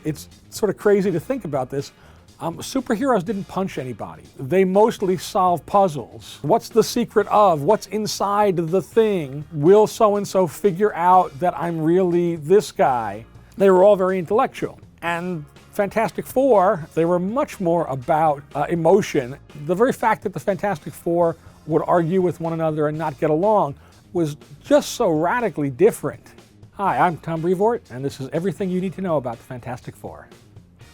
It's sort of crazy to think about this. Superheroes didn't punch anybody. They mostly solve puzzles. What's the secret of? What's inside the thing? Will so-and-so figure out that I'm really this guy? They were all very intellectual. And Fantastic Four, they were much more about emotion. The very fact that the Fantastic Four would argue with one another and not get along was just so radically different. Hi, I'm Tom Brevoort, and this is everything you need to know about the Fantastic Four.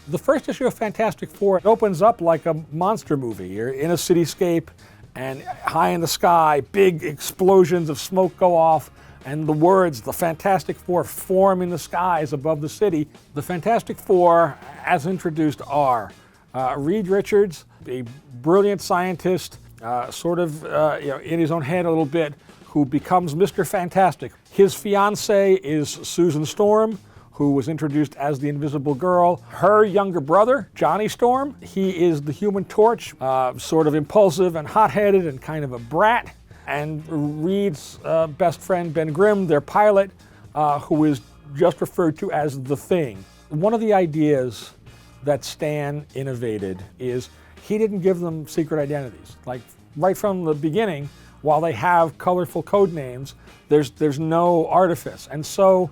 The first issue of Fantastic Four opens up like a monster movie. You're in a cityscape, and high in the sky, big explosions of smoke go off, and the words, the Fantastic Four, form in the skies above the city. The Fantastic Four, as introduced, are Reed Richards, a brilliant scientist, in his own head a little bit, who becomes Mr. Fantastic. His fiancée is Susan Storm, who was introduced as the Invisible Girl. Her younger brother, Johnny Storm, he is the Human Torch, sort of impulsive and hot-headed and kind of a brat. And Reed's best friend, Ben Grimm, their pilot, who is just referred to as the Thing. One of the ideas that Stan innovated is he didn't give them secret identities. Like right from the beginning, while they have colorful code names, there's no artifice. And so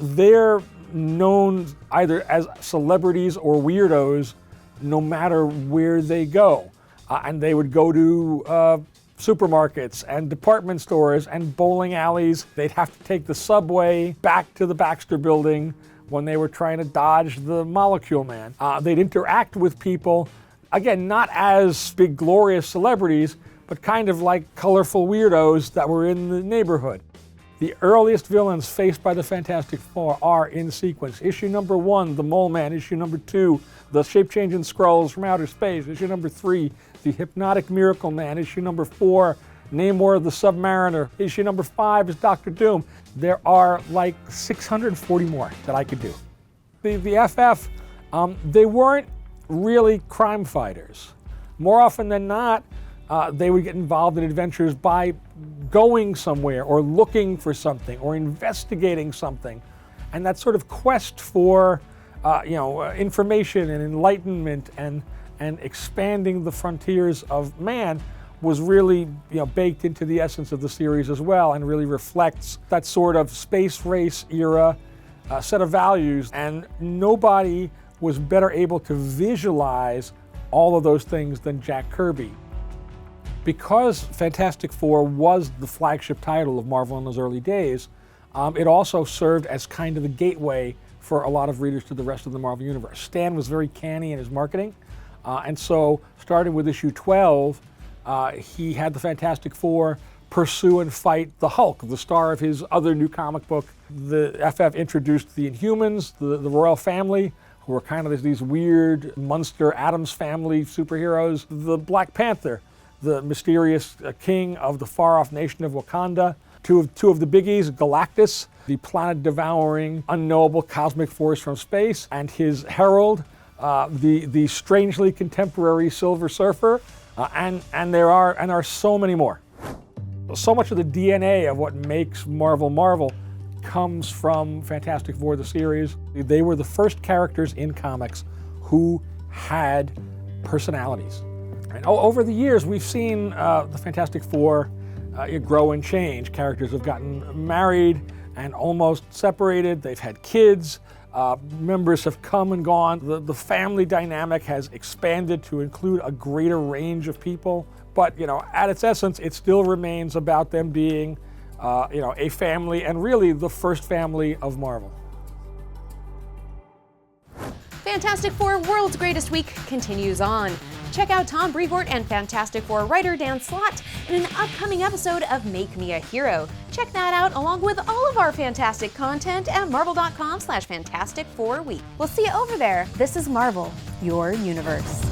they're known either as celebrities or weirdos no matter where they go. And they would go to supermarkets and department stores and bowling alleys. They'd have to take the subway back to the Baxter Building when they were trying to dodge the Molecule Man. They'd interact with people, again, not as big, glorious celebrities, but kind of like colorful weirdos that were in the neighborhood. The earliest villains faced by the Fantastic Four are in sequence. Issue number 1, the Mole Man. Issue number 2, the Shape-Changing Skrulls from Outer Space. Issue number 3, the Hypnotic Miracle Man. Issue number 4, Namor the Submariner. Issue number 5 is Dr. Doom. There are like 640 more that I could do. The FF, they weren't really crime fighters. More often than not, they would get involved in adventures by going somewhere or looking for something or investigating something. And that sort of quest for information and enlightenment and expanding the frontiers of man was really baked into the essence of the series as well, and really reflects that sort of space race era set of values. And nobody was better able to visualize all of those things than Jack Kirby. Because Fantastic Four was the flagship title of Marvel in those early days, it also served as kind of the gateway for a lot of readers to the rest of the Marvel Universe. Stan was very canny in his marketing, and so starting with issue 12, he had the Fantastic Four pursue and fight the Hulk, the star of his other new comic book. The FF introduced the Inhumans, the royal family, who were kind of these weird Munster Addams Family superheroes. The Black Panther, the mysterious king of the far-off nation of Wakanda. Two of the biggies, Galactus, the planet-devouring, unknowable cosmic force from space, and his herald, the strangely contemporary Silver Surfer, and there are so many more. So much of the DNA of what makes Marvel Marvel comes from Fantastic Four, the series. They were the first characters in comics who had personalities. And over the years, we've seen the Fantastic Four grow and change. Characters have gotten married and almost separated. They've had kids. Members have come and gone. The family dynamic has expanded to include a greater range of people. But at its essence, it still remains about them being, a family, and really the first family of Marvel. Fantastic Four World's Greatest Week continues on. Check out Tom Brevoort and Fantastic Four writer Dan Slott in an upcoming episode of Make Me a Hero. Check that out along with all of our fantastic content at marvel.com/Fantastic4Week. We'll see you over there. This is Marvel, your universe.